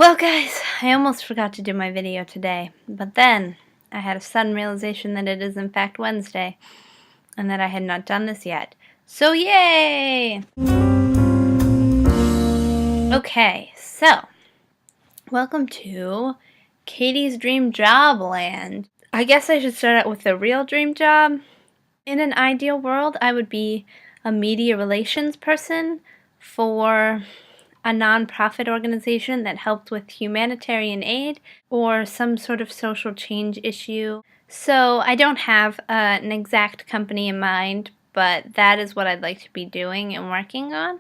Well guys, I almost forgot to do my video today, but then I had a sudden realization that it is in fact Wednesday, and that I had not done this yet. So yay! Okay, so, welcome to Katie's Dream Job Land. I guess I should start out with the real dream job. In an ideal world, I would be a media relations person for a nonprofit organization that helped with humanitarian aid or some sort of social change issue. So I don't have an exact company in mind, but that is what I'd like to be doing and working on.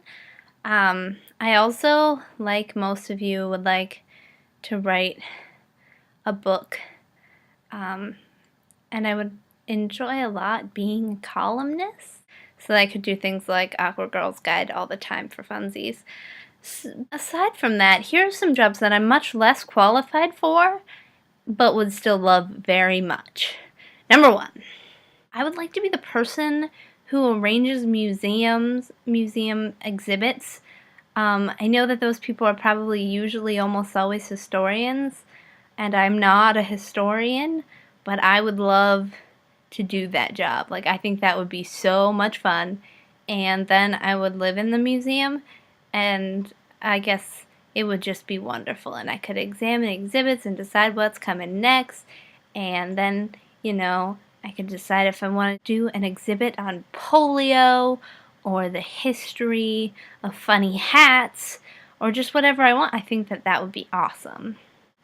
I also, like most of you, would like to write a book, and I would enjoy a lot being a columnist, so that I could do things like Awkward Girl's Guide all the time for funsies. Aside from that, here are some jobs that I'm much less qualified for, but would still love very much. Number 1, I would like to be the person who arranges museum exhibits. I know that those people are probably usually almost always historians, and I'm not a historian, but I would love to do that job. Like, I think that would be so much fun, and then I would live in the museum, and I guess it would just be wonderful, and I could examine exhibits and decide what's coming next, and then, I could decide if I want to do an exhibit on polio, or the history of funny hats, or just whatever I want. I think that that would be awesome.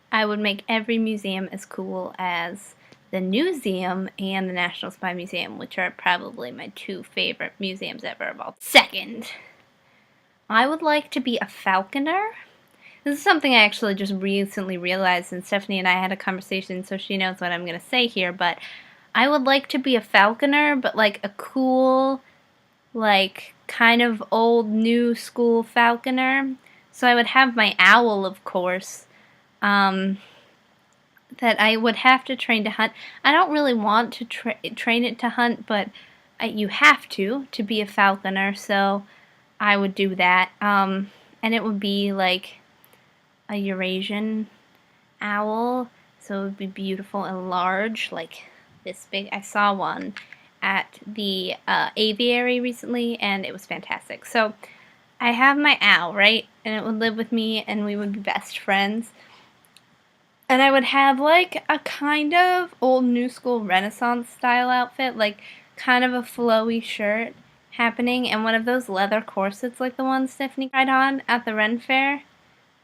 I would make every museum as cool as the Newseum and the National Spy Museum, which are probably my 2 favorite museums ever of all. Second, I would like to be a falconer. This is something I actually just recently realized, and Stephanie and I had a conversation, so she knows what I'm going to say here, but I would like to be a falconer, but like a cool, like kind of old new school falconer. So I would have my owl, of course, that I would have to train to hunt. I don't really want to train it to hunt, but you have to be a falconer, so I would do that. And it would be like a Eurasian owl, so it would be beautiful and large, like this big. I saw one at the aviary recently, and it was fantastic. So I have my owl, right? And it would live with me, and we would be best friends. And I would have like a kind of old new school Renaissance style outfit, like kind of a flowy shirt happening, and one of those leather corsets like the one Stephanie tried on at the Ren Fair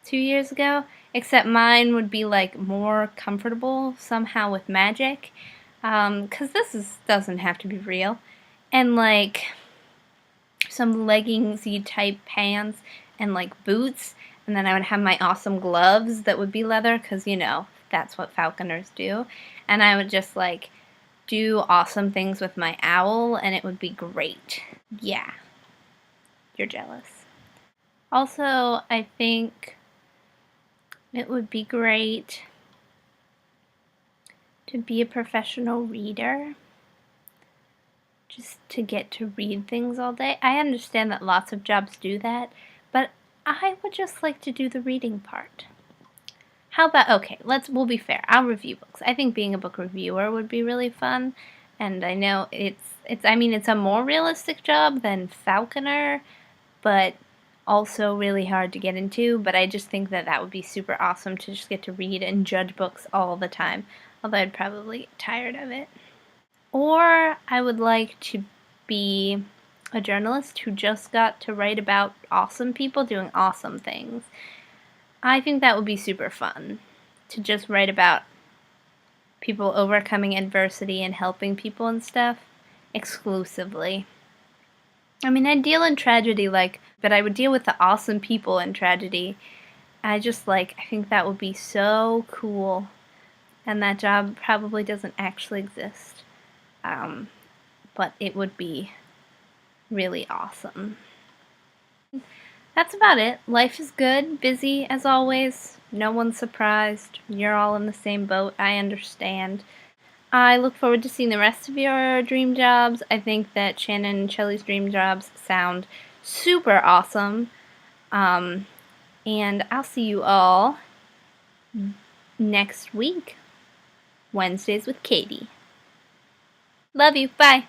2 years ago, except mine would be like more comfortable somehow with magic, because doesn't have to be real, and like some leggingsy type pants and like boots, and then I would have my awesome gloves that would be leather, because that's what falconers do, and I would just like do awesome things with my owl, and it would be great. Yeah, you're jealous. Also, I think it would be great to be a professional reader, just to get to read things all day. I understand that lots of jobs do that, but I would just like to do the reading part. How about, okay, we'll be fair. I'll review books. I think being a book reviewer would be really fun, and I know it's a more realistic job than falconer, but also really hard to get into, but I just think that would be super awesome to just get to read and judge books all the time, although I'd probably get tired of it. Or I would like to be a journalist who just got to write about awesome people doing awesome things. I think that would be super fun, to just write about people overcoming adversity and helping people and stuff exclusively. I mean, I deal in tragedy, but I would deal with the awesome people in tragedy. I think that would be so cool, and that job probably doesn't actually exist, but it would be really awesome. That's about it. Life is good, busy as always. No one's surprised. You're all in the same boat. I understand. I look forward to seeing the rest of your dream jobs. I think that Shannon and Shelley's dream jobs sound super awesome. And I'll see you all next week, Wednesdays with Katy. Love you. Bye.